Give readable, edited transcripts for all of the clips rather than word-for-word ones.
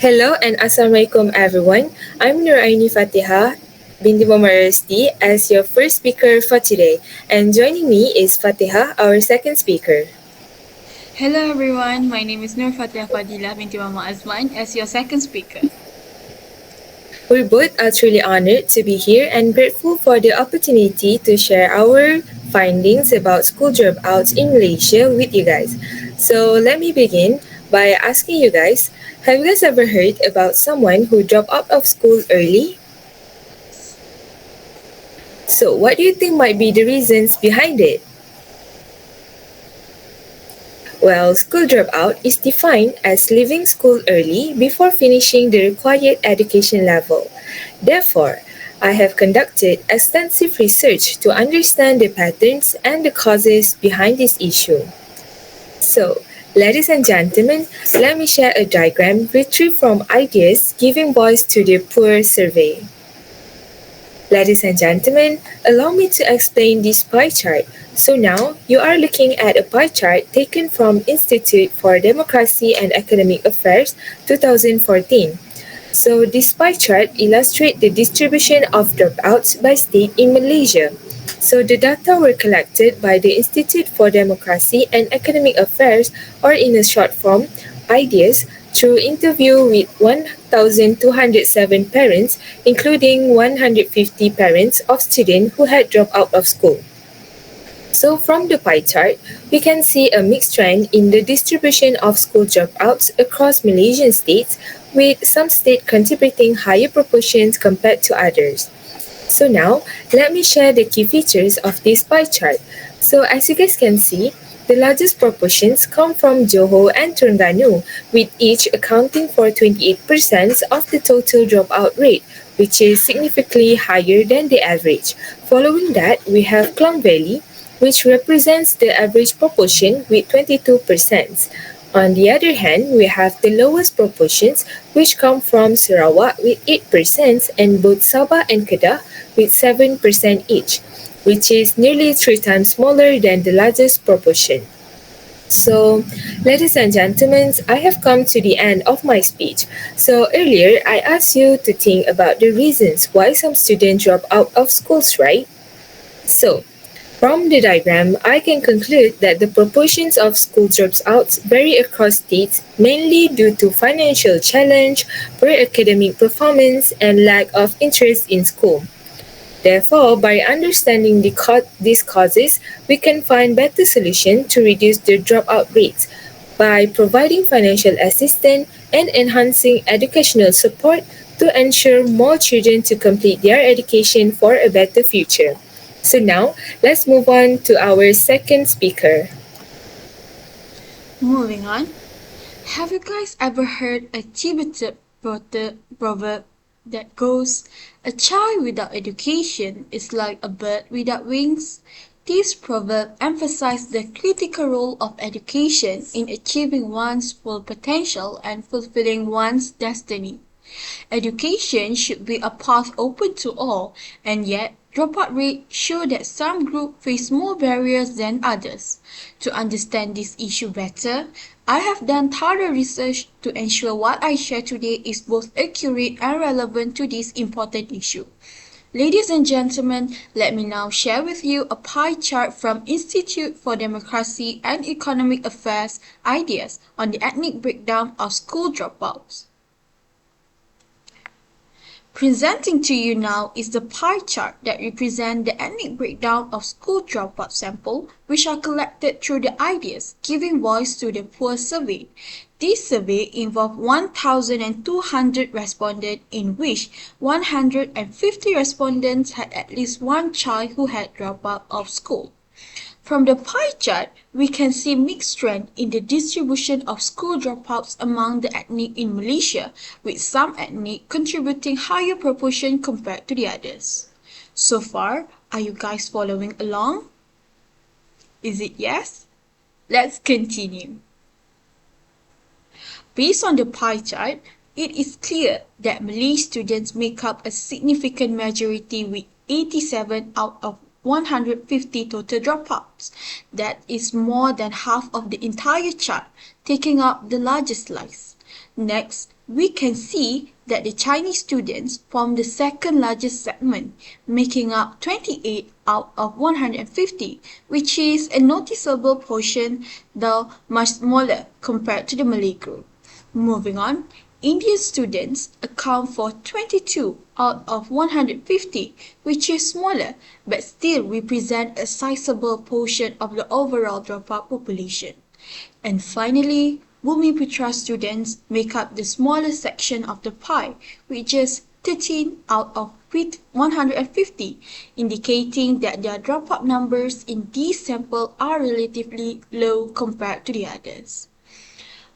Hello and Assalamualaikum everyone. I'm Fatihah Binti ROSDI as your first speaker for today. And joining me is Fatihah, our second speaker. Hello everyone, my name is Fatihah FADHILAH binti Azman as your second speaker. We both are truly honored to be here and grateful for the opportunity to share our findings about school dropouts in Malaysia with you guys. So let me begin by asking you guys, have you guys ever heard about someone who dropped out of school early? So what do you think might be the reasons behind it? Well, school dropout is defined as leaving school early before finishing the required education level. Therefore, I have conducted extensive research to understand the patterns and the causes behind this issue. So, ladies and gentlemen, let me share a diagram retrieved from Ideas Giving Voice to the Poor survey. Ladies and gentlemen, allow me to explain this pie chart. So now, you are looking at a pie chart taken from Institute for Democracy and Economic Affairs 2014. So this pie chart illustrates the distribution of dropouts by state in Malaysia. So the data were collected by the Institute for Democracy and Economic Affairs, or in a short form, IDEAS, through interview with 1,207 parents, including 150 parents of students who had dropped out of school. So from the pie chart, we can see a mixed trend in the distribution of school dropouts across Malaysian states, with some states contributing higher proportions compared to others. So now, let me share the key features of this pie chart. So as you guys can see, the largest proportions come from Johor and Terengganu, with each accounting for 28% of the total dropout rate, which is significantly higher than the average. Following that, we have Klang Valley, which represents the average proportion with 22%. On the other hand, we have the lowest proportions, which come from Sarawak with 8% and both Sabah and Kedah with 7% each, which is nearly 3 times smaller than the largest proportion. So, ladies and gentlemen, I have come to the end of my speech. So earlier, I asked you to think about the reasons why some students drop out of schools, right? So, from the diagram, I can conclude that the proportions of school dropouts vary across states mainly due to financial challenge, poor academic performance, and lack of interest in school. Therefore, by understanding these causes, we can find better solutions to reduce the dropout rates by providing financial assistance and enhancing educational support to ensure more children to complete their education for a better future. So now, let's move on to our second speaker. Moving on, have you guys ever heard a Tibetan proverb that goes, "A child without education is like a bird without wings"? This proverb emphasizes the critical role of education in achieving one's full potential and fulfilling one's destiny. Education should be a path open to all, and yet dropout rates show that some groups face more barriers than others. To understand this issue better, I have done thorough research to ensure what I share today is both accurate and relevant to this important issue. Ladies and gentlemen, let me now share with you a pie chart from Institute for Democracy and Economic Affairs Ideas on the ethnic breakdown of school dropouts. Presenting to you now is the pie chart that represents the ethnic breakdown of school dropout sample, which are collected through the Ideas Giving Voice to the Poor survey. This survey involved 1,200 respondents, in which 150 respondents had at least one child who had dropped out of school. From the pie chart, we can see mixed trend in the distribution of school dropouts among the ethnic in Malaysia, with some ethnic contributing higher proportion compared to the others. So far, are you guys following along? Is it yes? Let's continue. Based on the pie chart, it is clear that Malay students make up a significant majority with 87 out of 150 total dropouts. That is more than half of the entire chart, taking up the largest slice. Next, we can see that the Chinese students form the second largest segment, making up 28 out of 150, which is a noticeable portion, though much smaller compared to the Malay group. Moving on, Indian students account for 22 out of 150, which is smaller but still represent a sizable portion of the overall dropout population. And finally, Bumiputra students make up the smallest section of the pie, which is 13 out of 150, indicating that their dropout numbers in this sample are relatively low compared to the others.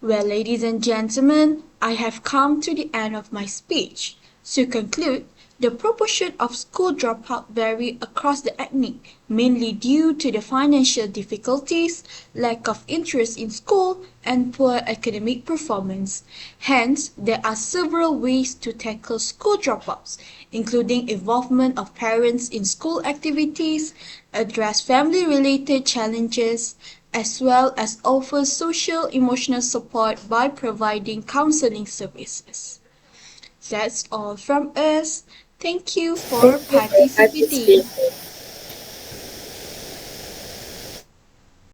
Well, ladies and gentlemen, I have come to the end of my speech. To conclude, the proportion of school dropout vary across the ethnic, mainly due to the financial difficulties, lack of interest in school, and poor academic performance. Hence, there are several ways to tackle school dropouts, including involvement of parents in school activities, address family-related challenges, as well as offer social emotional support by providing counseling services. That's all from us. Thank you Thank for you for participating. participating.